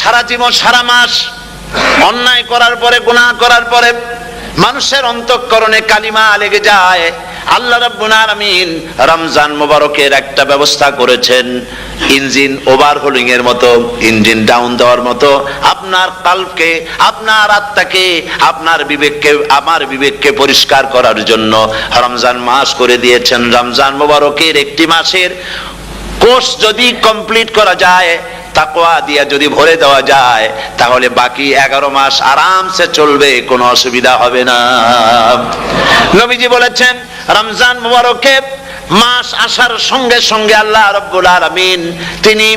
সারা জীবন সারা মাস অন্যায় করার পরে, গুনাহ করার পরে মানুষের অন্তঃকরণে কালিমা লেগে যায়। আল্লাহ রাব্বুল আলামিন রমজান মোবারকের একটা ব্যবস্থা করেছেন, ইঞ্জিন ওভারহোলিং এর মতো, ইঞ্জিন ডাউন দেওয়ার মতো আপনার কলবকে, আপনার আত্মাকে, আপনার বিবেককে, আমার বিবেককে পরিষ্কার করার জন্য রমজান মাস করে দিয়েছেন। রমজান মোবারকের একটি মাসের কোর্স যদি কমপ্লিট করা যায়, তাকওয়া দিয়া যদি ভরে দেওয়া যায়, তাহলে বাকি 11 মাস আরামসে চলবে, কোনো অসুবিধা হবে না। নবীজি বলেছেন রমজান মুবারকে মাস আসার সঙ্গে সঙ্গে আল্লাহ রাব্বুল আলামিন তিনি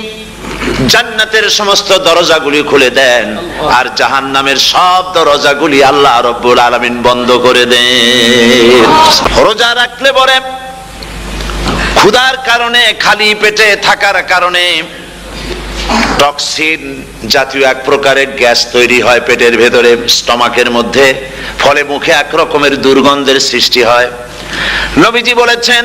জান্নাতের সমস্ত দরজাগুলি খুলে দেন, আর জাহান্নামের সব দরজাগুলি আল্লাহ রাব্বুল আলামিন বন্ধ করে দেন। রোজা রাখলে পরে ক্ষুধার কারণে, খালি পেটে থাকার কারণে টক্সিন জাতীয় এক প্রকারের গ্যাস তৈরি হয় পেটের ভেতরে, স্টমাকের মধ্যে, ফলে মুখে এক রকমের দুর্গন্ধের সৃষ্টি হয়। নবীজি বলেছেন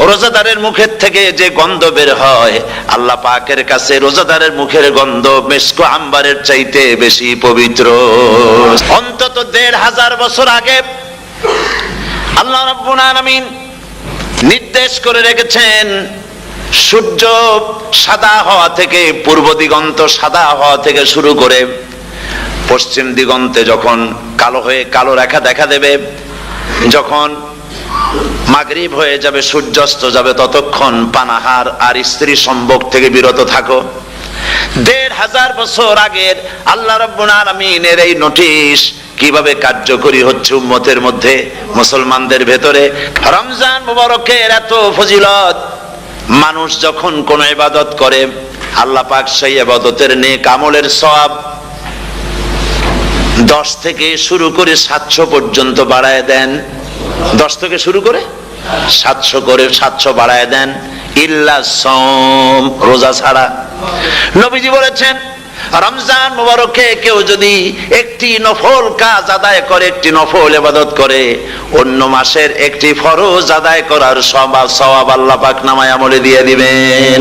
রোজাদারের মুখের থেকে যে গন্ধ বের হয়, আল্লাহ পাকের কাছে রোজাদারের মুখের গন্ধ মেশক আম্বারের চাইতে বেশি পবিত্র। অন্তত 1500 বছর আগে আল্লাহ রাব্বুল আলামিন নির্দেশ করে রেখেছেন, সূর্য সাদা হওয়া থেকে, পূর্ব দিগন্ত সাদা হওয়া থেকে শুরু করে পশ্চিম দিগন্তে যখন কালো হয়ে কালো রেখা দেখা দেবে, যখন মাগরিব হয়ে যাবে, সূর্যাস্ত যাবে, ততক্ষণ পানাহার আর স্ত্রী সম্ভোগ থেকে বিরত থাকো। 1500 বছর আগের আল্লাহ রাব্বুল আলামিনের এই নোটিশ কিভাবে কার্যকরী হচ্ছে উম্মতের মধ্যে, মুসলমানদের ভেতরে। রমজান মুবারকের এত ফজিলত, মানুষ যখন কোন ইবাদত করে আল্লাহ পাক সেই ইবাদতের নেক আমলের সওয়াব 10 থেকে শুরু করে 700 পর্যন্ত বাড়ায় দেন। 10 থেকে শুরু করে 700 বাড়ায় দেন, ইল্লা সাওম, রোজা ছাড়া। নবীজি বলেছেন রমজান মুবারকে কেউ যদি একটি নফল কাজ আদায় করে, একটি নফল ইবাদত করে, অন্য মাসের একটি ফরজ আদায় করার সওয়াব আল্লাহ পাক নামায়ে আমলে দিয়ে দিবেন।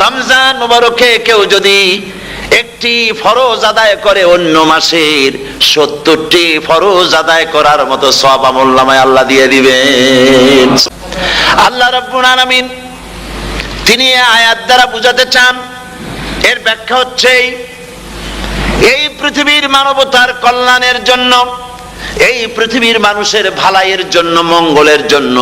রমজান মুবারকে কেউ যদি একটি ফরজ আদায় করে, অন্য মাসের 70টি ফরজ আদায় করার মতো সওয়াব আমল নামায়ে আল্লাহ দিয়ে দিবেন। আল্লাহ রাব্বুল আলামিন তিনি এই আয়াত দ্বারা বুঝাতে চান, এর ব্যাখ্যা হচ্ছে এই পৃথিবীর মানবতার কল্যাণের জন্য, এই পৃথিবীর মানুষের ভালাইয়ের জন্য, মঙ্গলের জন্য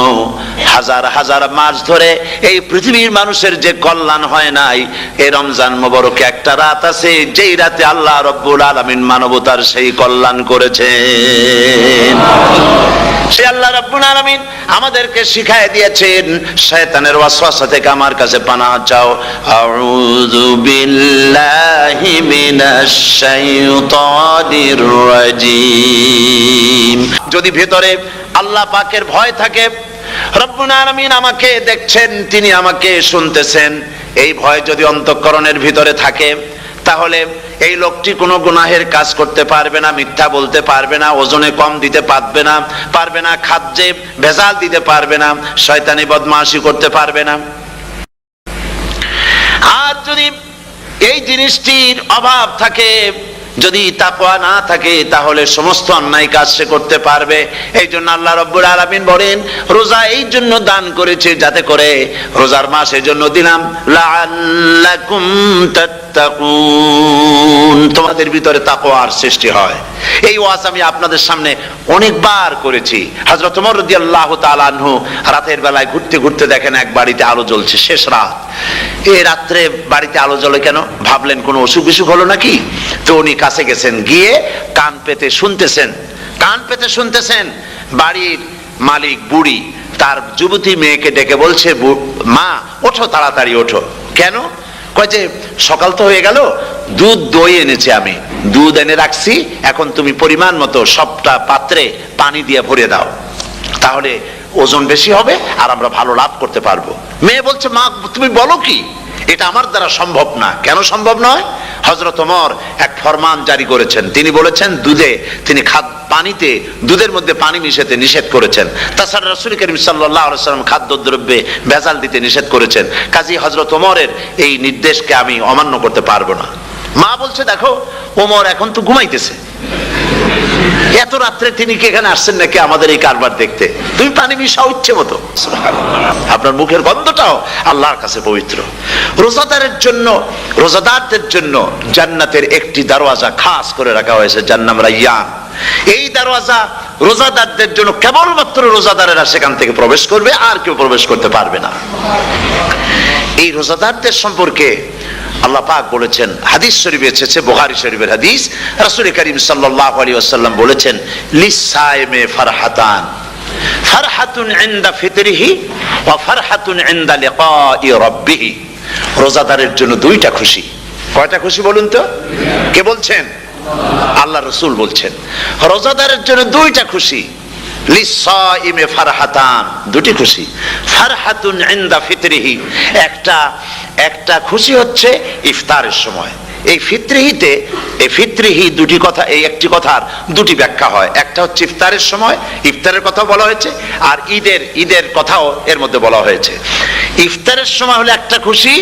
হাজার হাজার মাস ধরে এই পৃথিবীর মানুষের যে কল্যাণ হয় নাই, এই রমজান মুবারকে একটা রাত আছে যেই রাতে আল্লাহ রাব্বুল আলামিন মানবতার সেই কল্যাণ করেছেন। সে আল্লাহ রাব্বুল আলামিন আমাদেরকে শিখায় দিয়েছেন, শয়তানের ওয়াসওয়াসা থেকে আমার কাছে পানাহ চাও। আউযু বিল্লাহি মিনাশ শাইতানির রাজিম। যদি ভেতরে আল্লাহ পাকের ভয় থাকে, রব্বুল আলামিন আমাকে দেখছেন, তিনি আমাকে শুনতেছেন, এই ভয় যদি অন্তঃকরণের ভিতরে থাকে, তাহলে এই লোকটি কোনো গুনাহের কাজ করতে পারবে না, মিথ্যা বলতে পারবে না, ওজনে কম দিতে পারবে না, খাদ্যে ভেজাল দিতে পারবে না, শয়তানি বদমাশি করতে পারবে না। আর যদি এই জিনিসটির অভাব থাকে, যদি তাকওয়া না থাকে, তাহলে সমস্ত অন্যায় কাজ সে করতে পারবে। এই জন্য আল্লাহ রাব্বুল আলামিন বলেন রোজা এই জন্য দান করেছে, যাতে করে রোজার মাস এই জন্য দিলাম লাআল্লাকুম তাত্তাকুন, তোমাদের ভিতরে তাকওয়ার সৃষ্টি হয়। এই ওয়াজ আমি আপনাদের সামনে অনেকবার করেছি। হযরত ওমর রাদিয়াল্লাহু তাআলা আনহু রাতের বেলায় ঘুরতে ঘুরতে দেখেন এক বাড়িতে আলো জ্বলছে, শেষ রাত। এই রাত্রে বাড়িতে আলো জ্বলে কেন? ভাবলেন কোনো অসুখ বিসুখ হলো নাকি। তো উনি কাছে গেছেন, গিয়ে কান পেতে শুনতেছেন। বাড়ির মালিক বুড়ি তার যুবতী মেয়েকে ডেকে বলছে, মা ওঠো, তাড়াতাড়ি ওঠো। কেন? কয় যে সকাল তো হয়ে গেল, দুধ দই এনেছি, আমি দুধ এনে রাখছি, এখন তুমি পরিমাণ মতো সবটা পাত্রে পানি দিয়ে ভরে দাও, তাহলে ওজন বেশি হবে আর আমরা ভালো লাভ করতে পারবো। মেয়ে বলছে, মা তুমি বলো কি, এটা আমার দ্বারা সম্ভব না। কেন সম্ভব নয়? হযরত ওমর এক ফরমান জারি করেছেন, তিনি বলেছেন পানিতে, দুধের মধ্যে পানি মিশাতে নিষেধ করেছেন। তাছাড়া রাসূল করিম সাল্লাল্লাহু আলাইহি ওয়াসাল্লাম খাদ্যদ্রব্যে ভেজাল দিতে নিষেধ করেছেন। কাজী হযরত ওমরের এই নির্দেশকে আমি অমান্য করতে পারবো না। মা বলছে দেখো ওমর এখন তো ঘুমাইতেছে, এত রাত্রে তিনি কি এখানে আসছেন নাকি আমাদের এই কারবার দেখতে, তুমি পানি মিশাও ইচ্ছে মতো, আপনার মুখের গন্ধটাও আল্লাহর কাছে পবিত্র। রোজাদারদের জন্য জান্নাতের একটি দরওয়াজা খাস করে রাখা হয়েছে, যার নাম রায়্যান। এই দরওয়াজা রোজাদারদের জন্য, কেবলমাত্র রোজাদারেরা সেখান থেকে প্রবেশ করবে, আর কেউ প্রবেশ করতে পারবে না। এই রোজাদারদের সম্পর্কে আল্লাহ পাক বলেছেন, হাদিস শরীফে এসেছে, বুখারী শরীফের হাদিস, রাসূল করিম সাল্লাল্লাহু আলাইহি ওয়াসাল্লাম বলেছেন, লিসায়েমে ফারহাতান, ফারহাতুন ইনদা ফিতরিহি ওয়া ফারহাতুন ইনদা লিকাই রাব্বিহি। রোজাদারের জন্য দুইটা খুশি। কয়টা খুশি বলুন তো? কে বলছেন? আল্লাহ রাসূল বলছেন রোজাদারের জন্য দুইটা খুশি। লিসাইমে ফারহাতান, দুটি খুশি। ফারহাতুন ইনদা ফিতরিহি, একটা খুশি হচ্ছে ইফতারের সময়। এই ফিতরিহিতে, এই ফিতরিহি দুটি কথা, এই একটি কথার দুটি ব্যাখ্যা হয়। একটা হচ্ছে ইফতারের সময়, ইফতারের কথা বলা হয়েছে, আর ঈদের কথাও এর মধ্যে বলা হয়েছে। ইফতারের সময় হলো একটা খুশি,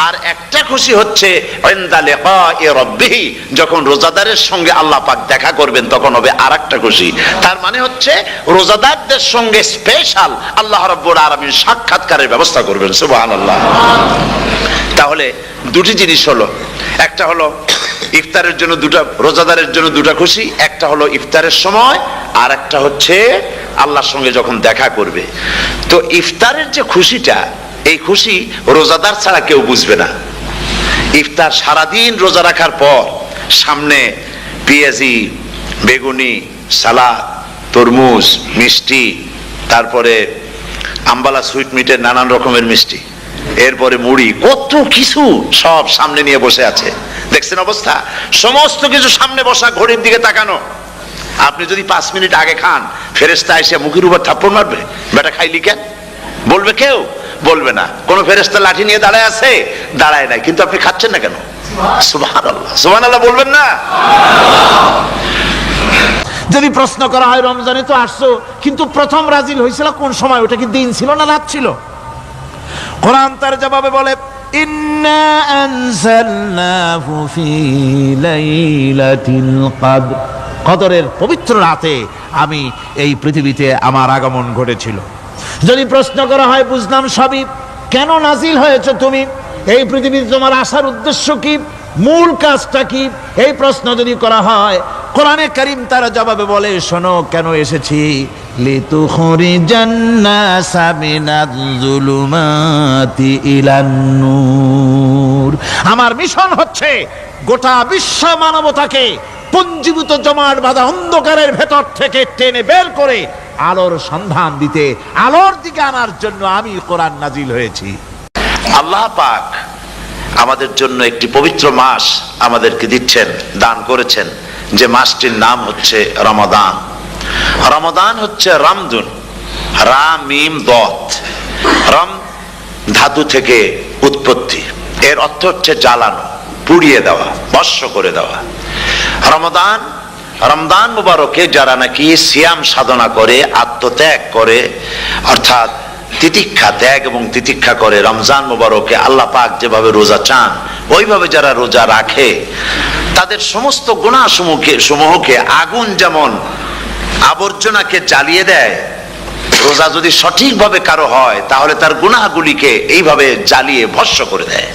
আর একটা খুশি হচ্ছে ইনদা লিকাই রাব্বিহি, যখন রোজাদারের সঙ্গে আল্লাহ পাক দেখা করবেন তখন হবে আরেকটা খুশি। তার মানে হচ্ছে রোজাদারদের সঙ্গে স্পেশাল আল্লাহ রাব্বুল আলামিন সাক্ষাৎকারের ব্যবস্থা করবেন। সুবহানাল্লাহ। তাহলে দুটি জিনিস হলো, একটা হলো ইফতারের জন্য রোজাদারের জন্য দুটা খুশি, একটা হলো ইফতারের সময়, আর একটা হচ্ছে আল্লাহর সঙ্গে যখন দেখা করবে। তো ইফতারের যে খুশিটা, এই খুশি রোজাদার ছাড়া কেউ বুঝবে না। ইফতার সারাদিন রোজা রাখার পর সামনে পেঁয়াজি, বেগুনি, সালাদ, তরমুজ, মিষ্টি, তারপরে আম্বালা সুইট মিটের নানান রকমের মিষ্টি, এরপরে মুড়ি, কত কিছু সব সামনে নিয়ে বসে আছে। দেখছেন অবস্থা? সমস্ত কিছু সামনে বসা, ঘড়ির দিকে তাকানো। আপনি যদি 5 মিনিট আগে খান, ফেরেশতা এসে মুখের উপর থাপ্পড় মারবে, বেটা খাইলি কেন? বলবে কেউ? বলবে না। কোন ফেরেশতা লাঠি নিয়ে দাঁড়ায় আছে? দাঁড়ায় নাই। কিন্তু আপনি খাচ্ছেন না কেন? সুবহানাল্লাহ, সুবহানাল্লাহ বলবেন না? যদি প্রশ্ন করা হয় রমজানে তো আসছো, কিন্তু প্রথম নাজিল হয়েছিল কোন সময়? ওটা কি দিন ছিল না রাত ছিল? কোরআন তার জবাবে বলে, ইন্না আনজালনাহু ফি লাইলাতিল কদর, কদরের পবিত্র রাতে আমি এই পৃথিবীতে আমার আগমন ঘটেছিল। যদি প্রশ্ন করা হয়, বুঝলাম সবই, কেন নাজিল হয়েছে তুমি? এই পৃথিবীতে তোমার আসার উদ্দেশ্য কি? মূল কাজটা কি? এই প্রশ্ন যদি করা হয়, কোরআনে কারীম তার জবাবে বলে, শোনো কেন এসেছি। লিতুখরিজান নাসা মিনাজ যুলুমাতি ইলান নূর। আমার মিশন হচ্ছে গোটা বিশ্ব মানবতাকে পুঞ্জীভূত জমাট বাঁধা অন্ধকারের ভেতর থেকে টেনে বের করে আলোর সন্ধান দিতে, আলোর দিকে আনার জন্য আমি কোরআন নাজিল হয়েছি। আল্লাহ পাক আমাদের জন্য একটি পবিত্র মাস আমাদেরকে দিচ্ছেন, দান করেছেন, যে মাসটির নাম হচ্ছে রমাদান। রমাদান হচ্ছে রামদুন, রা মিম দত, রাম ধাতু থেকে উৎপত্তি, এর অর্থ হচ্ছে জ্বালানো, পুড়িয়ে দেওয়া, ভস্ম করে দেওয়া। রমজান মুবারকে যারা নাকি সিয়াম সাধনা করে, আত্মত্যাগ করে, অর্থাৎ তিতিক্ষা, ত্যাগ এবং তিতিক্ষা করে, রমজান মুবারকে আল্লাহ পাক যেভাবে রোজা চান ওইভাবে যারা রোজা রাখে, তাদের সমস্ত গুনাহ সমূহকে আগুন যেমন আবর্জনাকে জ্বালিয়ে দেয়, রোজা যদি সঠিকভাবে কারো হয় তাহলে তার গুনাহগুলিকে এইভাবে জ্বালিয়ে ভস্ম করে দেয়।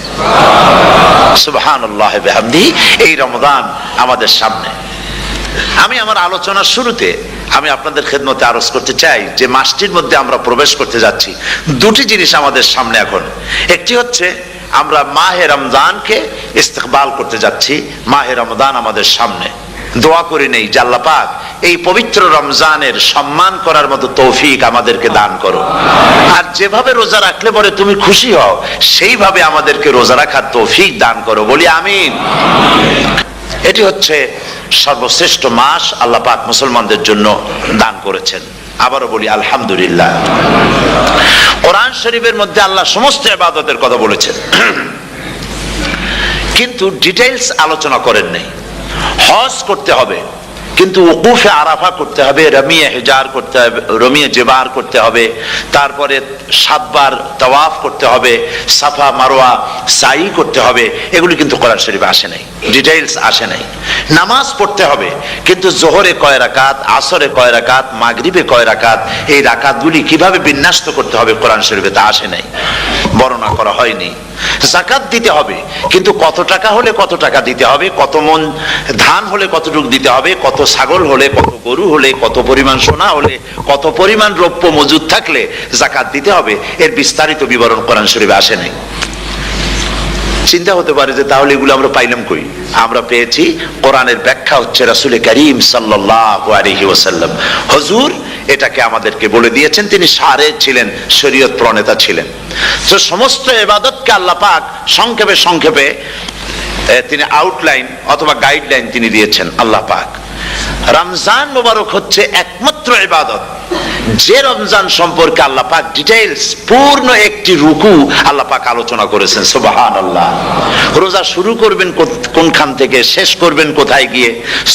সুবহানাল্লাহ বিহামদিহি। এই রমজান আমাদের সামনে। আমি আমার আলোচনার শুরুতে আমি আপনাদের খেদমতে আরজ করতে চাই যে মাসটির মধ্যে আমরা প্রবেশ করতে যাচ্ছি, দুটি জিনিস আমাদের সামনে এখন। একটি হচ্ছে আমরা মাহে রমজানকে ইস্তেকবাল করতে যাচ্ছি, মাহে রমজান আমাদের সামনে। দোয়া করে নেই যে আল্লাহ পাক এই পবিত্র রমজানের সম্মান করার মতো তৌফিক আমাদেরকে দান করো, আর যেভাবে রোজা রাখলে পরে তুমি খুশি হও সেইভাবে আমাদেরকে রোজা রাখার তৌফিক দান করো, বলি আমিন। এটি হচ্ছে সর্বশ্রেষ্ঠ মাস আল্লাহ পাক মুসলমানদের জন্য দান করেছেন। আবারও বলি আলহামদুলিল্লাহ। কোরআন শরীফের মধ্যে আল্লাহ সমস্ত ইবাদতের কথা বলেছেন, কিন্তু ডিটেইলস আলোচনা করেন নাই। হজ করতে হবে, কিন্তু উকুফে আরাফা করতে হবে, রমিয়ে হেজার করতে হবে, রমিয়ে জেবার করতে হবে, তারপরে 7 বার তাওয়াফ করতে হবে, সাফা মারওয়া সাই করতে হবে। এগুলি কিন্তু কোরআন শরীফে আসে নাই, ডিটেইলস আসে নাই। নামাজ পড়তে হবে, কিন্তু জোহরে কয় রাকাত, আসরে কয় রাকাত, মাগরিবে কয় রাকাত, এই রাকাতগুলি কিভাবে বিন্যস্ত করতে হবে কোরআন শরীফে তা আসে নাই, বর্ণনা করা হয়নি। যাকাত দিতে হবে, কিন্তু কত টাকা হলে কত টাকা দিতে হবে, কত মন ধান হলে কতটুকু দিতে হবে, কত ছাগল হলে, কত গরু হলে, কত পরিমাণ সোনা হলে, কত পরিমাণ রৌপ্য মজুদ থাকলে যাকাত দিতে হবে, এর বিস্তারিত বিবরণ কোরআন শরীফে আসে নাই। চিন্তা হতে পারে যে তাহলে এগুলো আমরা পাইলাম কই? আমরা পেয়েছি কোরআনের ব্যাখ্যা হচ্ছে রাসূল করিম সাল্লাল্লাহু আলাইহি ওয়াসাল্লাম, হুজুর এটাকে আমাদেরকে বলে দিয়েছেন। তিনি শারে ছিলেন, শরীয়ত প্রণেতা ছিলেন। তো সমস্ত ইবাদতকে আল্লাহ পাক সংক্ষেপে সংক্ষেপে তিনি আউটলাইন অথবা গাইডলাইন তিনি দিয়েছেন আল্লাহ পাক। রমজান মোবারক হচ্ছে একমাত্র ইবাদত যে রমজান সম্পর্কে আল্লাহ পাক ডিটেইলস পূর্ণ একটি রুকু আল্লাহ পাক আলোচনা করেছেন। সুবহানাল্লাহ। রোজা শুরু করবেন কোনখান থেকে, শেষ করবেন কোথায় গিয়ে,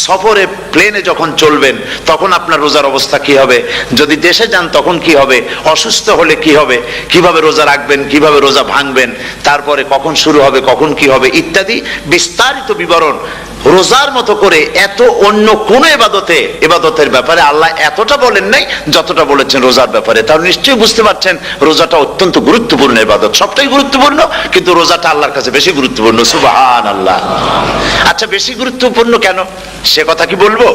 সফরে প্লেনে যখন চলবেন তখন আপনার রোজার অবস্থা কি হবে, যদি দেশে যান তখন কি হবে, অসুস্থ হলে কি হবে, কিভাবে রোজা রাখবেন, কিভাবে রোজা ভাঙবেন, তারপরে কখন শুরু হবে, কখন কি হবে ইত্যাদি বিস্তারিত বিবরণ। রোজার মতো করে এত অন্য কোন ইবাদতের ব্যাপারে আল্লাহ এতটা বলেন নাই যতটা বলেছেন রোজার ব্যাপারে। তাহলে নিশ্চয়ই বুঝতে পারছেন রোজাটা অত্যন্ত গুরুত্বপূর্ণ ইবাদত। সবটাই গুরুত্বপূর্ণ, কিন্তু রোজাটা আল্লাহর কাছে বেশি গুরুত্বপূর্ণ। সুবহানাল্লাহ। আচ্ছা, বেশি গুরুত্বপূর্ণ কেন সে কথা কি বলবো?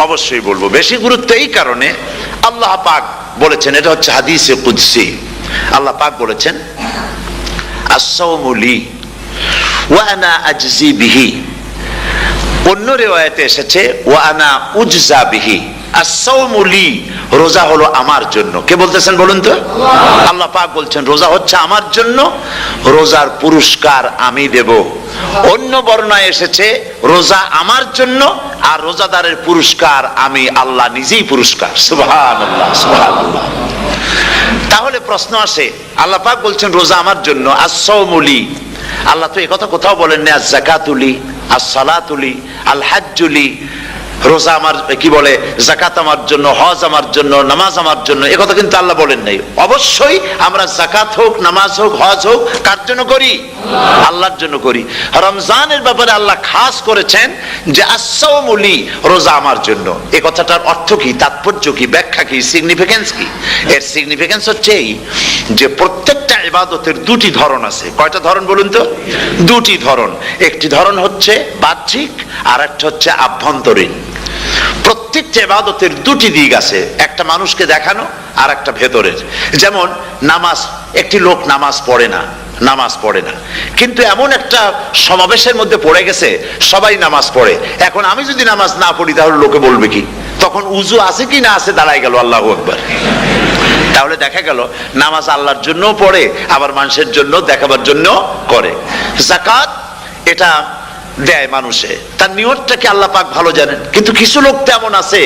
অবশ্যই বলবো। বেশি গুরুত্ব এই কারণে, আল্লাহ পাক বলেছেন, এটা হচ্ছে হাদিসে কুদসি। আল্লাহ পাক বলেছেন, আস-সাওমু লি ওয়া আনা আজজি বিহি। অন্য রিওয়ায়াতে এসেছে ওয়া আনা উজজা বিহি। আস-সাওমু লি, রোজা হলো আমার জন্য। কে বলতেছেন বলুন তো? আল্লাহ পাক বলছেন রোজা হচ্ছে আমার জন্য, রোজার পুরস্কার আমি দেব। অন্য বর্ণনায় এসেছে রোজা আমার জন্য আর রোজাদারের পুরস্কার আমি আল্লাহ নিজেই পুরস্কার। সুবহানাল্লাহ, সুবহানাল্লাহ। তাহলে প্রশ্ন আসে, আল্লাহ পাক বলছেন রোজা আমার জন্য, আস-সাওমু লি। আল্লাহ তো এই কথা কোথাও বলেন না আজ-যাকাতু লি, আস-সালাতু লি, আল-হাজ্জু লি। রোজা আমার কি বলে, যাকাত আমার জন্য, হজ আমার জন্য, নামাজ আমার জন্য, এ কথা কিন্তু আল্লাহ বলেন নাই। অবশ্যই আমরা যাকাত হোক, নামাজ হোক, হজ হোক কার জন্য করি? আল্লাহর জন্য করি। রমজানের ব্যাপারে আল্লাহ খাস করেছেন যে আস-সাওমু লি, রোজা আমার জন্য। এই কথাটার অর্থ কি, তাৎপর্য কি, ব্যাখ্যা কি, সিগনিফিকেন্স কি? এর সিগনিফিকেন্স হচ্ছে এই যে প্রত্যেকটা ইবাদতের দুটি ধরন আছে। কয়টা ধরন বলুন তো? দুটি ধরন। একটি ধরন হচ্ছে বাহ্যিক, আর একটা হচ্ছে আভ্যন্তরীণ। প্রত্যেকটা ইবাদতের দুটি দিক আছে, একটা মানুষকে দেখানো আর একটা ভেতরের। যেমন নামাজ, একটি লোক নামাজ পড়ে না, কিন্তু এমন একটা সমাবেশের মধ্যে পড়ে গেছে সবাই নামাজ পড়ে। এখন আমি যদি নামাজ না পড়ি তাহলে লোকে বলবে কি? তখন উজু আছে কি না আছে দাঁড়ায় গেল, আল্লাহু আকবার। তাহলে দেখা গেল নামাজ আল্লাহর জন্য পড়ে, আবার মানুষের জন্য দেখাবার জন্য করে। যাকাত এটা দেয় মানুষে, তার নিয়তটাকে আল্লাহ পাক ভালো জানেন। কিন্তু কিছু লোক তেমন আছে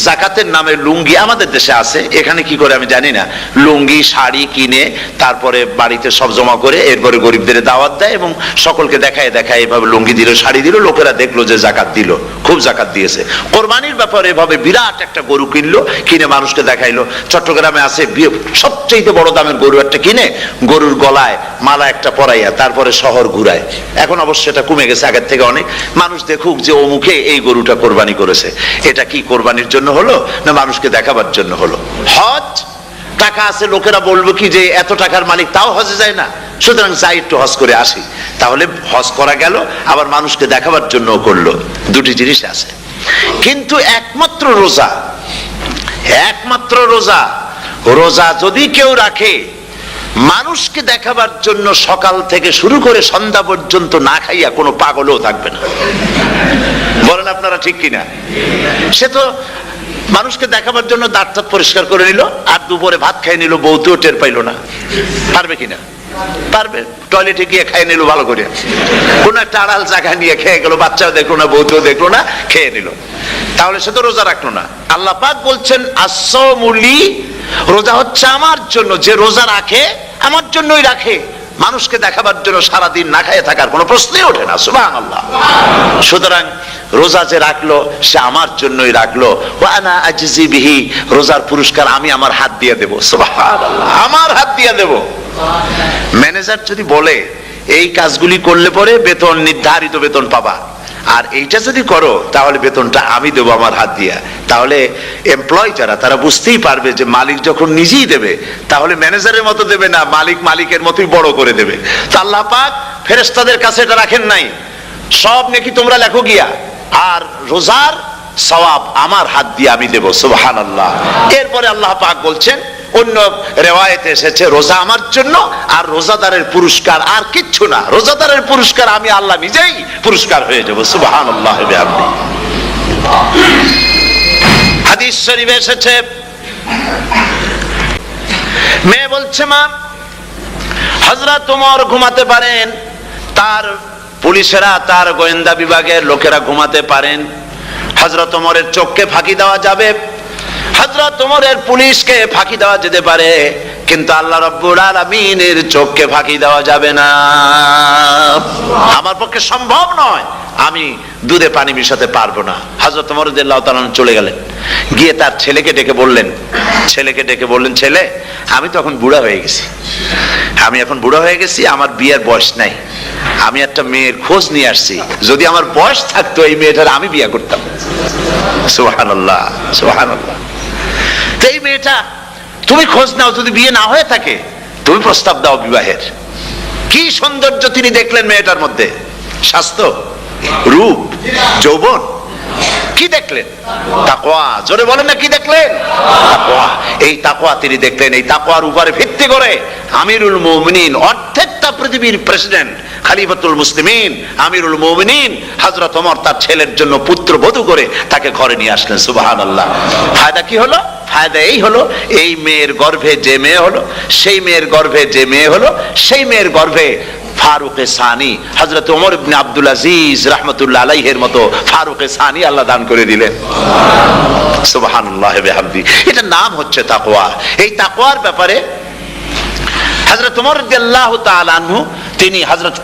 যাকাতের নামে লুঙ্গি, আমাদের দেশে আছে, এখানে কি করে আমি জানি না, লুঙ্গি শাড়ি কিনে তারপরে বাড়িতে সব জমা করে এরপরে গরিবদের দাওয়াত দেয় এবং সকলকে দেখায় এভাবে লুঙ্গি দিল, শাড়ি দিল, লোকেরা দেখলো যে যাকাত দিল, খুব যাকাত দিয়েছে। কোরবানির ব্যাপারে এভাবে বিরাট একটা গরু কিনলো, কিনে মানুষকে দেখাইলো। চট্টগ্রামে আছে সবচেয়ে বড় দামের গরু একটা কিনে গরুর গলায় মালা একটা পরাইয়া তারপরে শহর ঘুরায়। এখন অবশ্য এটা কমে গেছে আগের থেকে অনেক। মানুষ দেখুক যে অমুকে এই গরুটা কোরবানি করেছে। এটা কি কোরবানির জন্য হলো না মানুষকে দেখাবার জন্য হলো? হজ, টাকা আছে, লোকেরা বলবো কি যে এত টাকার মালিক তাও হজে যায় না, সুতরাং যাই একটু হজ করে আসি। তাহলে হজ করা গেল, আবার মানুষকে দেখাবার জন্য করলো। দুটি জিনিস আছে। কিন্তু একমাত্র রোজা যদি কেউ রাখে মানুষকে দেখাবার জন্য, সকাল থেকে শুরু করে সন্ধ্যা পর্যন্ত না খাইয়া কোনো পাগলও থাকবে না। বলেন আপনারা ঠিক কিনা? সে তো মানুষকে দেখাবার জন্য দাঁত পরিষ্কার করে নিল আর দুপুরে ভাত খাই নিল, বউতেও টের পাইল না। পারবে কিনা? পারবে। টয়লেটে গিয়ে খাই নিল ভালো করে, কোন একটা আড়াল জায়গা নিয়ে খেয়ে গেল, বাচ্চাও দেখলো না, বউতেও দেখলো না, খেয়ে নিল। তাহলে সে তো রোজা রাখলো না। আল্লাহ পাক বলছেন আস-সাওমু লি, রোজা হচ্ছে আমার জন্য। যে রোজা রাখে আমার জন্যই রাখে, মানুষকে দেখাবার জন্য সারাদিন না খেয়ে থাকার কোনো প্রশ্নই ওঠে না। সুবহানাল্লাহ। সুতরাং রোজা যে রাখলো সে আমার জন্যই রাখলো, ওয়া আনা আজজি বিহি, রোজার পুরস্কার আমি আমার হাত দিয়ে দেব। সুবহানাল্লাহ, আমার হাত দিয়ে দেব। ম্যানেজার যদি বলে এই কাজগুলি করলে পরে বেতন, নির্ধারিত বেতন পাবা, আর এইটা যদি করো তাহলে বেতনটা আমি দেবো আমার হাত দিয়া, তাহলে এমপ্লয় যারা তারা বুঝতেই পারবে যে মালিক যখন নিজেই দেবে তাহলে ম্যানেজারের মতো দেবে না, মালিক মালিকের মতোই বড় করে দেবে। তা আল্লাহ পাক ফেরেশতাদের কাছে এটা রাখেন নাই, সব নেকি তোমরা লেখো গিয়া, আর রোজার সওয়াব আমার হাত দিয়ে আমি দেব। সুবহানাল্লাহ। এরপরে আল্লাহ পাক বলছেন, অন্য রেওয়ায়েতে এসেছে রোজা আমার জন্য, আর রোজাদারের পুরস্কার আর কিচ্ছু না, রোজাদারের পুরস্কার আমি আল্লাহ নিজেই পুরস্কার হয়ে যাব। সুবহানাল্লাহ। হাদিস শরীফে এসেছে, মেয়ে বলছে মা হযরত ওমর ঘুমাতে পারেন, তার পুলিশেরা, তার গোয়েন্দা বিভাগের লোকেরা ঘুমাতে পারেন, হযরত ওমরের চোখকে ফাঁকি দেওয়া যাবে, হযরত ওমরের পুলিশকে ফাঁকি দেওয়া যেতে পারে, কিন্তু আল্লাহ রাব্বুল আলামিনের চোখকে ফাঁকি দেওয়া যাবে না। আমার পক্ষে সম্ভব নয়, আমি দুধে পানি মিশাতে পারবো না। হযরত ওমর রাদিয়াল্লাহু তাআলা চলে গেলেন, গিয়ে তার ছেলেকে ডেকে বললেন, ছেলে আমি তো এখন বুড়া হয়ে গেছি, আমি এখন বুড়া হয়ে গেছি, আমার বিয়ের বয়স নাই, আমি একটা মেয়ের খোঁজ নিয়ে আসছি, যদি আমার বয়স থাকতো এই মেয়েটার আমি বিয়ে করতাম। সুবহানাল্লাহ, সুবহানাল্লাহ। এই মেয়েটা তুমি খোঁজ নাও, যদি বিয়ে না হয়ে থাকে তুমি প্রস্তাব দাও বিবাহের। কি সৌন্দর্য তিনি দেখলেন মেয়েটার মধ্যে, স্বাস্থ্য, রূপ, যৌবন, কি দেখলেন? তাকওয়া। জোরে বলেন না, কি দেখলেন? তাকওয়া। এই তাকওয়া তিনি দেখলেন। এই তাকওয়ার উপরে ভিত্তি করে আমিরুল মুমিনিন, অর্ধেক পৃথিবীর প্রেসিডেন্ট, খলিফাতুল মুসলিমিন, আমিরুল মুমিনিন হযরত ওমর তার ছেলের জন্য পুত্রবধূ করে তাকে ঘরে নিয়ে আসলেন। সুবহানাল্লাহ। ফায়দা কি হলো? ফায়দা এই হলো, এই মেয়ের গর্ভে যে মেয়ে হলো, সেই মেয়ের গর্ভে যে মেয়ে হলো, সেই মেয়ের গর্ভে ফারুকে সানি হযরত ওমর ইবনে আব্দুল আজিজ রাহমাতুল্লাহ আলাইহির মতো ফারুকে সানি আল্লাহ দান করে দিলেন। সুবহানাল্লাহ বিহামদি। এটা নাম হচ্ছে তাকওয়া। এই তাকওয়ার ব্যাপারে হযরত ওমর রাদিয়াল্লাহু তাআলা আনহু তিনি হযরত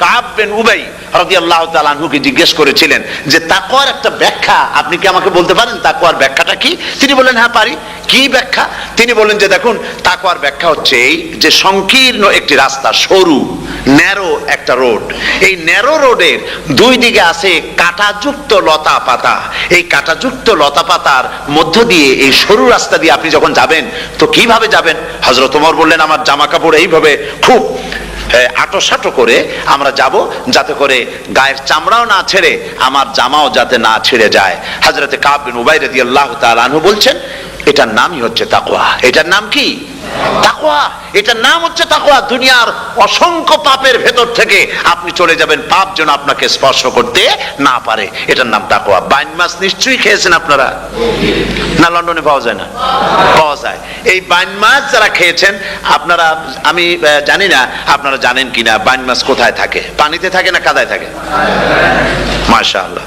কাব বিন উবাই রাদিয়াল্লাহু তাআলা আনহুকে জিজ্ঞেস করেছিলেন যে তাকওয়ার একটা ব্যাখ্যা আপনি কি আমাকে বলতে পারেন, তাকওয়ার ব্যাখ্যাটা কি? তিনি বললেন হ্যাঁ পারি। কি ব্যাখ্যা? তিনি বললেন যে দেখুন, তাকওয়ার ব্যাখ্যা হচ্ছে এই যে সংকীর্ণ একটি রাস্তা, সরু ন্যারো একটা রোড, এই ন্যারো রোডের দুই দিকে আছে কাঁটাযুক্ত লতা পাতা, এই কাঁটাযুক্ত লতা পাতার মধ্য দিয়ে এই সরু রাস্তা দিয়ে আপনি যখন যাবেন তো কিভাবে যাবেন? হযরত ওমর বললেন আমার জামা কাপড় এইভাবে খুব আটোসাটো করে আমরা যাব, যাতে করে গায়ের চামড়াও না ছেড়ে আমার জামাও যাতে না ছেড়ে যায়। হযরতে কাব বিন উবাই রাদিয়াল্লাহু তাআলা আনহু বলছেন এটার নামই হচ্ছে তাকওয়া। এটার নাম কি? তাকওয়া। এটার নাম হচ্ছে তাকওয়া। দুনিয়ার অসংখ্য পাপের ভেতর থেকে আপনি চলে যাবেন, পাপ যেন আপনাকে স্পর্শ করতে না পারে। এটার নাম তাকওয়া। বাইন মাছ নিশ্চয়ই খেয়েছেন আপনারা, না লন্ডনে পাওয়া যায় না? পাওয়া যায়। এই বাইন মাছ যারা খেয়েছেন আপনারা, আমি জানি না আপনারা জানেন কিনা, বাইন মাছ কোথায় থাকে? পানিতে থাকে না কাদায় থাকে? মাশাআল্লাহ,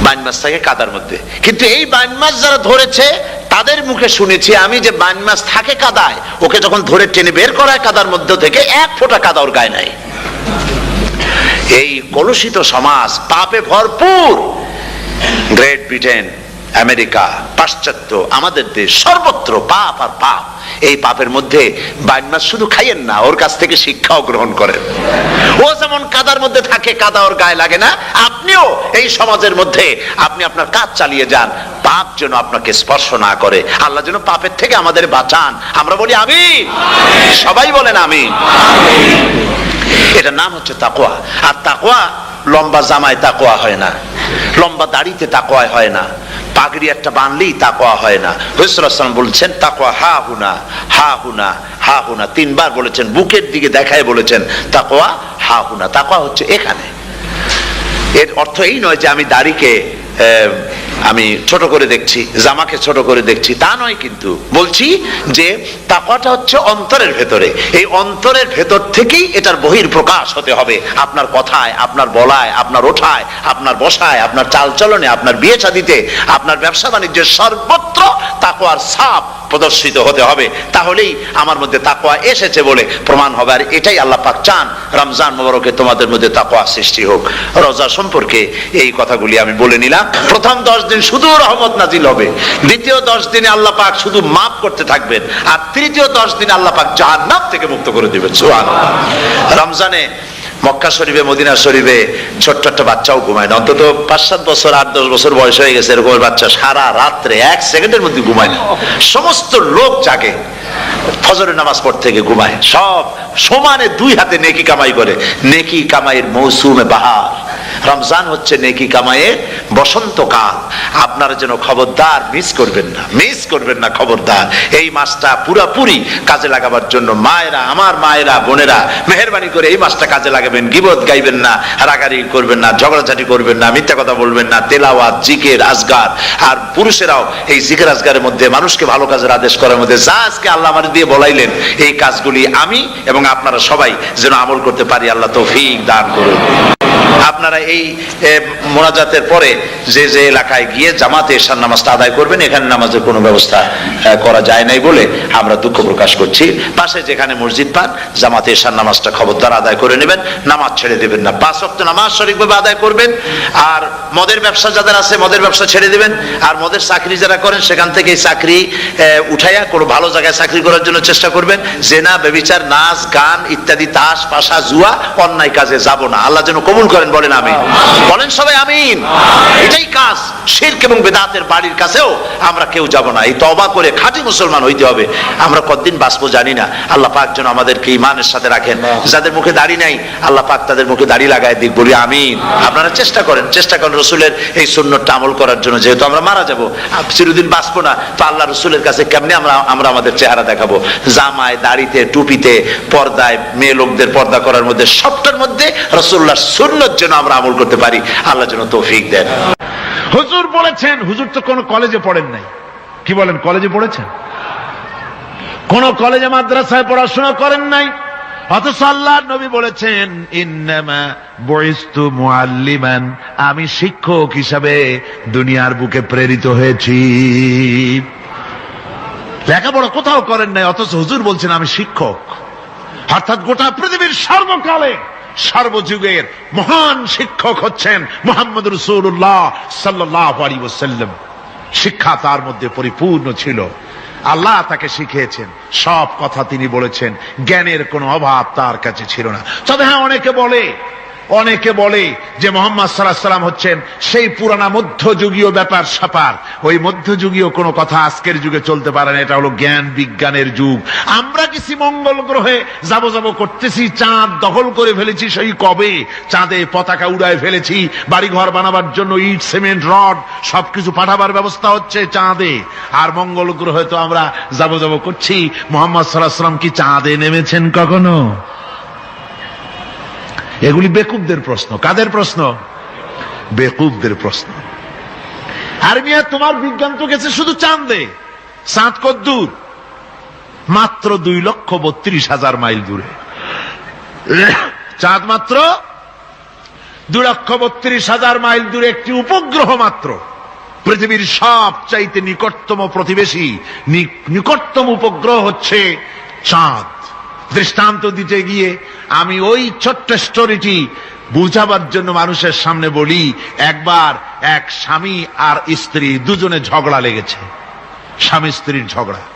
বাইন মাছ থাকে কাদার মধ্যে। কিন্তু এই বাইন মাছ যারা ধরেছে তাদের মুখে শুনেছি আমি যে বাইন মাছ থাকে কাদায়, ওকে যখন ধরে টেনে বের করা হয় কাদার মধ্যে থেকে এক ফোঁটা কাদা ওর গায়ে নাই। এই কলুষিত সমাজ, পাপে ভরপুর, গ্রেট ব্রিটেন, আমেরিকা, পাশ্চাত্য, আমাদের দেশ, সর্বত্র পাপ আর পাপ। এই পাপের মধ্যে বাইন মাছ শুধু খাইয়েন না, ওর কাছ থেকে শিক্ষাও গ্রহণ করেন। ও যেমন কাদার মধ্যে থাকে, কাদা ওর গায়ে লাগে না, আপনিও এই সমাজের মধ্যে আপনি আপনার কাজ চালিয়ে যান, পাপ যেন আপনাকে স্পর্শ না করে। আল্লাহ যেন পাপের থেকে আমাদের বাঁচান। আমরা বলি আমিন, সবাই বলেন আমিন। এটার নাম হচ্ছে তাকওয়া। আর তাকওয়া লম্বা জামায় তাকওয়া হয় না, লম্বা দাড়িতে তাকওয়া হয় না, পাগড়ি একটা বানলেই তাকওয়া হয় না। রাসূলুল্লাহ সাল্লাল্লাহু আলাইহি ওয়াসাল্লাম বলছেন তাকওয়া হা হুনা, হা হুনা, হা হুনা, তিনবার বলেছেন, বুকের দিকে দেখায় বলেছেন তাকওয়া হা হুনা। তাকওয়া হচ্ছে এখানে। এর অর্থ এই নয় যে আমি দাড়িকে আমি ছোট করে দেখছি, জামাকে ছোট করে দেখছি তা নয়, কিন্তু বলছি যে তাকওয়াটা হচ্ছে অন্তরের ভেতরে। এই অন্তরের ভেতর থেকেই এটার বহির প্রকাশ হতে হবে, আপনার কথায়, আপনার বলায়, আপনার ওঠায়, আপনার বসায়, আপনার চালচলনে, আপনার বিয়ে শাদীতে, আপনার ব্যবসা বাণিজ্যের সর্বত্র তাকওয়ার ছাপ প্রদর্শিত হতে হবে। তাহলেই আমার মধ্যে তাকওয়া এসেছে বলে প্রমাণ হবে। আর এটাই আল্লাহ পাক চান, রমজান মুবারকে তোমাদের মধ্যে তাকওয়া সৃষ্টি হোক। রোজা সম্পর্কে এই কথাগুলি আমি বলে নিলাম। প্রথম 10 দিন শুধু রহমত নাজিল হবে, দ্বিতীয় 10 দিনে আল্লাহ পাক শুধু মাফ করতে থাকবেন, আর তৃতীয় 10 দিনে আল্লাহ পাক জাহান্নাম থেকে মুক্ত করে দিবেন। সুবহানাল্লাহ। রমজানে মক্কা শরীফে, মদিনা শরীফে ছোট্ট একটা বাচ্চাও ঘুমায় না, অন্তত 5-7 বছর, 8-10 বছর বয়স হয়ে গেছে এরকম বাচ্চা সারা রাত্রে 1 সেকেন্ডের মধ্যে ঘুমায় না। সমস্ত লোক জাগে, ফজরের নামাজ পড়তে থেকে ঘুমায়, সব সমানে 2 হাতে নেকি কামাই করে। নেকি কামাইয়ের মৌসুমে বাহার। রমজান হচ্ছে নেকি কামাইয়ের বসন্তকাল। আপনারা যেন খবরদার মিস করবেন না, মিস করবেন না খবরদার। এই মাসটা পুরাপুরি কাজে লাগাবার জন্য মায়েরা, আমার মায়েরা, বোনেরা, মেহেরবানি করে এই মাসটা কাজে লাগাবেন। গীবত গাইবেন না, রাগারাগি করবেন না, ঝগড়াঝাটি করবেন না, মিথ্যা কথা বলবেন না, তেলাওয়াত, জিকির, আজগার। আর পুরুষেরাও এই জিকির আজগারের মধ্যে, মানুষকে ভালো কাজের আদেশ করার মধ্যে যা আজকে আল্লাহ আমার দিয়ে বলাইলেন, এই কাজগুলি আমি এবং আপনারা সবাই যেন আমল করতে পারি। আল্লাহ তৌফিক দান করুন। আপনারা এই মোনাজাতের পরে যে যে এলাকায় গিয়ে জামাতে এশার নামাজটা আদায় করবেন, এখানে নামাজের কোনো ব্যবস্থা করা যায় নাই বলে আমরা দুঃখ প্রকাশ করছি। পাশে যেখানে মসজিদ পান, জামাতে এশার নামাজটা খবরদার আদায় করে নেবেন, নামাজ ছেড়ে দেবেন না। 5 ওয়াক্ত নামাজ সঠিকভাবে আদায় করবেন। আর মদের ব্যবসা যাদের আছে, মদের ব্যবসা ছেড়ে দিবেন। আর মদের চাকরি যারা করেন, সেখান থেকে চাকরি উঠাইয়া কোনো ভালো জায়গায় চাকরি করার জন্য চেষ্টা করবেন। জেনা, ব্যভিচার, নাচ, গান ইত্যাদি, তাস, পাশা, জুয়া, অন্যায় কাজে যাব না। আল্লাহ যেন কবুল করেন, বলেন আমিন। বলেন সবাই আমিন। এটাই কাজ। শিরক এবং বেদাতের বাড়ির কাছেও আমরা কেউ যাব না। এই তওবা করে খাঁটি মুসলমান হইতে হবে। আমরা কতদিন বাঁচবো জানি না। আল্লাহ পাক যেন আমাদেরকে ঈমানের সাথে রাখেন। যাদের মুখে দাড়ি নাই, আল্লাহ পাক তাদের মুখে দাড়ি লাগায় দিক, বলি আমিন। আপনারা চেষ্টা করেন রসুলের এই সুন্নতটা আমল করার জন্য। যেহেতু আমরা মারা যাব, চিরদিন বাঁচবো না, তো আল্লাহ রসুলের কাছে কেমনে আমরা আমাদের চেহারা দেখাবো? জামায়, দাড়িতে, টুপিতে, পর্দায়, মেয়ে লোকদের পর্দা করার মধ্যে, সবটার মধ্যে রাসূলুল্লাহর সুন্নত যেন আমরা আমল করতে পারি। আল্লাহ যেন তৌফিক দেন। হুজুর বলেছেন, হুজুর তো কোন কলেজে পড়েন নাই, কি বলেন? কলেজে পড়েছেন? কোন কলেজে মাদ্রাসায় পড়াশোনা করেন নাই, অথচ আল্লাহর নবী বলেছেন ইন্নামা বুইস্তু মুআল্লিমান, আমি শিক্ষক হিসাবে দুনিয়ার বুকে প্রেরিত হয়েছি। লেখাপড়া কোথাও করেন নাই, অথচ হুজুর বলছেন আমি শিক্ষক। অর্থাৎ গোটা পৃথিবীর সর্বকালে, সর্বযুগের মহান শিক্ষক হচ্ছেন মুহাম্মদ রাসূলুল্লাহ সাল্লাল্লাহু আলাইহি ওয়াসাল্লাম। শিক্ষা তার মধ্যে পরিপূর্ণ ছিল। আল্লাহ তাকে শিখিয়েছেন, সব কথা তিনি বলেছেন, জ্ঞানের কোনো অভাব তার কাছে ছিল না। তবে হ্যাঁ, অনেকে বলে যে মুহাম্মদ সাল্লাল্লাহু আলাইহি ওয়াসাল্লাম হচ্ছেন সেই পুরানা মধ্যযুগীয় ব্যাপার স্যাপার। ওই মধ্যযুগীয় কোনো কথা আজকের যুগে চলতে পারে না। এটা হলো জ্ঞান বিজ্ঞানের যুগ। আমরা কিছু মঙ্গল গ্রহে যাব করতেছি, চাঁদ দখল করে ফেলেছি সেই কবে, চাঁদে পতাকা উড়ায় ফেলেছি, বাড়িঘর বানাবার জন্য ইট, সিমেন্ট, রড সবকিছু পাঠাবার ব্যবস্থা হচ্ছে চাঁদে। আর মঙ্গল গ্রহে তো আমরা যাব করছি। মুহাম্মদ সাল্লাল্লাহু আলাইহি ওয়াসাল্লাম কি চাঁদে নেমেছেন কখনো? এগুলি বেকুবদের প্রশ্ন। কাদের প্রশ্ন? বেকুবদের প্রশ্ন। আর মিয়া, তোমার বিজ্ঞান তো গেছে শুধু চাঁদে। চাঁদ কদ্দূর? মাত্র 2,32,000 মাইল দূরে। চাঁদ মাত্র 2,32,000 মাইল দূরে একটি উপগ্রহ মাত্র। পৃথিবীর সবচাইতে নিকটতম প্রতিবেশী, নিকটতম উপগ্রহ হচ্ছে চাঁদ। দৃষ্টান্ত দিতে গিয়ে আমি ওই ছোট্ট স্টোরিটি বুঝাবার জন্য মানুষের সামনে বলি। একবার এক স্বামী আর স্ত্রী দুজনে ঝগড়া লেগেছে। স্বামী স্ত্রীর ঝগড়ায়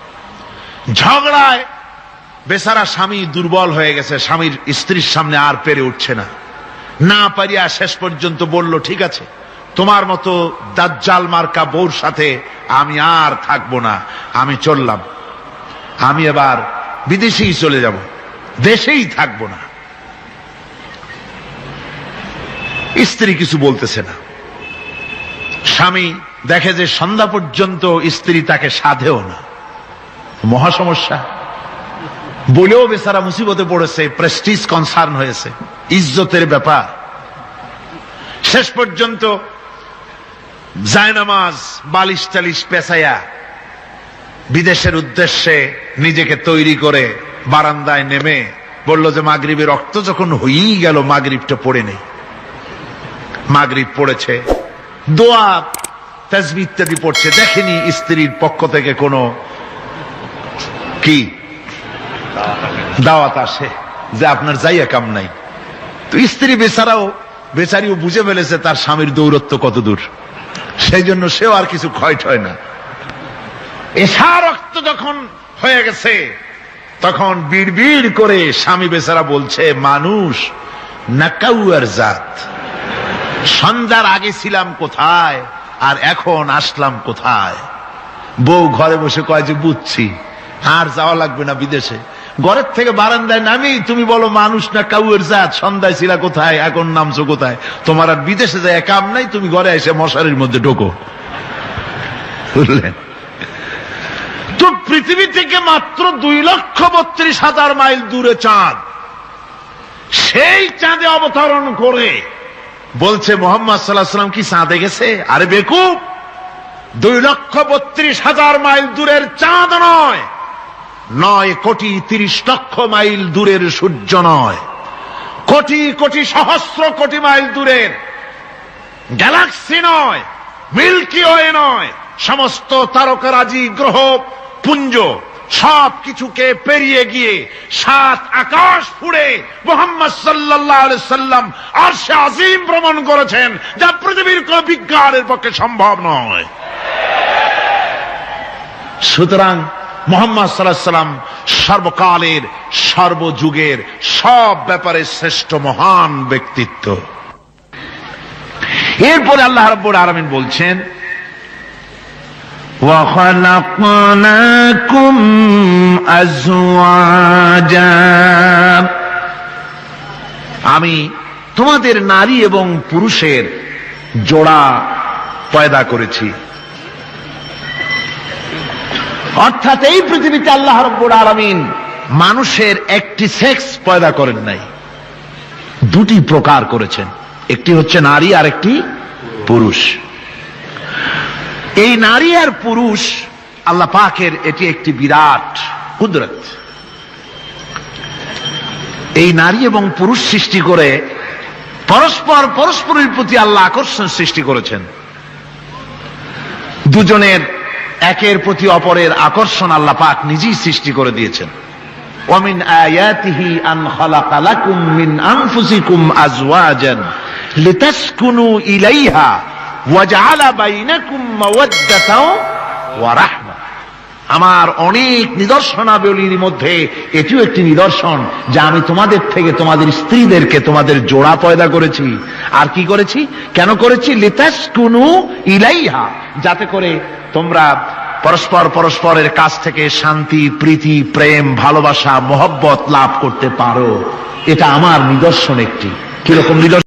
বেচারা স্বামী দুর্বল হয়ে গেছে, স্বামীর স্ত্রীর সামনে আর পেরে উঠছে না পারিয়া শেষ পর্যন্ত বলল, ঠিক আছে, তোমার মতো দাজ্জাল মার্কা বউর সাথে আমি আর থাকবো না, আমি চললাম, আমি এবার বিদেশেই চলে যাব, দেশেই থাকবো না। স্ত্রী কিছু বলতেছে না। স্বামী দেখে যে সন্ধ্যা পর্যন্ত স্ত্রী তাকে সাধেও না। মহা সমস্যা। বলেও বেচারা মুসিবতে পড়েছে, প্রেস্টিজ কনসার্ন হয়েছে, ইজ্জতের ব্যাপার। শেষ পর্যন্ত জায়নামাজ বালিশ টালিশ পেছাইয়া বিদেশের উদ্দেশ্যে নিজেকে তৈরি করে বারান্দায় নেমে বলল যে মাগরিবের রক্ত যখন হয়েই গেল মাগরিবটা পড়ে নেই। মাগরিব পড়েছে, দোয়া তাসবিহ ইত্যাদি পড়ছে, দেখেনি স্ত্রীর পক্ষ থেকে কোনো কি দাওয়াত আসে যে আপনার যাইয়া কাম নাই। তো স্ত্রী বেচারিও বুঝে ফেলেছে তার স্বামীর দৌরত্ব কত দূর, সেই জন্য সেও আর কিছু ক্ষয় ঠয় না। এশা রক্ত যখন হয়ে গেছে তখন বিড়বিড় করে স্বামী বেচারা বলছে, মানুষ নাকাউয়ার জাত, সন্ধ্যার আগে ছিলাম কোথায় আর এখন আসলাম কোথায়। বউ ঘরে বসে কয় যে বুঝছি, আর যাওয়া লাগবে না বিদেশে। ঘরের থেকে বারান্দায় নামি তুমি বলো মানুষ না কাউয়ের জাত, সন্ধ্যায় ছিলা কোথায় এখন নামছো কোথায়। তোমার আর বিদেশে যায় কাম নাই, তুমি ঘরে এসে মশারির মধ্যে ঢোকো। বুঝলেন? তো পৃথিবী থেকে মাত্র 2,32,000 মাইল দূরে চাঁদ, সেই চাঁদে অবতরণ করে বলছে মোহাম্মদ সাল্লাল্লাহু আলাইহি ওয়াসাল্লাম কি চাঁদে গেছে? আরে বেকুব, 2,32,000 মাইল দূরের চাঁদ নয়, 9,30,00,000 মাইল দূরের সূর্য নয়, কোটি কোটি সহস্র কোটি মাইল দূরের গ্যালাক্সি নয়, মিল্কি ওয়ে নয়, সমস্ত তারকারাজি গ্রহ পুঞ্জ সব কিছুকে পেরিয়ে গিয়ে 7 আকাশ ফুড়ে মুহাম্মদ সাল্লাল্লাহু আলাইহি সাল্লাম আরশে আজিম ভ্রমণ করেছেন, যা পৃথিবীর কোন বিজ্ঞানের পক্ষে সম্ভব নয়। সুতরাং মুহাম্মদ সাল্লাল্লাহু আলাইহি সাল্লাম সর্বকালের সর্বযুগের সব ব্যাপারে শ্রেষ্ঠ মহান ব্যক্তিত্ব। এরপরে আল্লাহ রাব্বুল আলামিন বলছেন, وَخَلَقْنَاكُمْ أَزْوَاجًا, আমি তোমাদের নারী এবং পুরুষের জোড়া পয়দা করেছি। অর্থাৎ এই পৃথিবীতে আল্লাহ রাব্বুল আলামিন মানুষের একটি সেক্স পয়দা করেন নাই, দুটি প্রকার করেছেন, একটি হচ্ছে নারী আর একটি পুরুষ। এই নারী আর পুরুষ আল্লাহ পাকের এটি একটি বিরাট কুদরত। এই নারী এবং পুরুষ সৃষ্টি করে পরস্পরের প্রতি আল্লাহ আকর্ষণ সৃষ্টি করেছেন। দুজনের একের প্রতি অপরের আকর্ষণ আল্লাহ পাক নিজেই সৃষ্টি করে দিয়েছেন। ওয়ামিন আয়াতিহি আন খালাকা লাকুম মিন আনফুসিকুম আজওয়াজান লিতাসকুনু ইলাইহা ওয়াজআলা বাইনাকুম মাওয়াদ্দাতাও ওয়া রাহমা। আমার অনেক নিদর্শনাবলীর মধ্যে এটিও একটি নিদর্শন যে আমি তোমাদের থেকে তোমাদের স্ত্রীদেরকে তোমাদের জোড়া পয়দা করেছি। আর কি করেছি, কেন করেছি? লিতাসকুনু ইলাইহা, যাতে করে তোমরা পরস্পরের কাছ থেকে শান্তি, প্রীতি, প্রেম, ভালোবাসা, মহব্বত লাভ করতে পারো। এটা আমার নিদর্শন একটি। কিরকম নিদর্শন?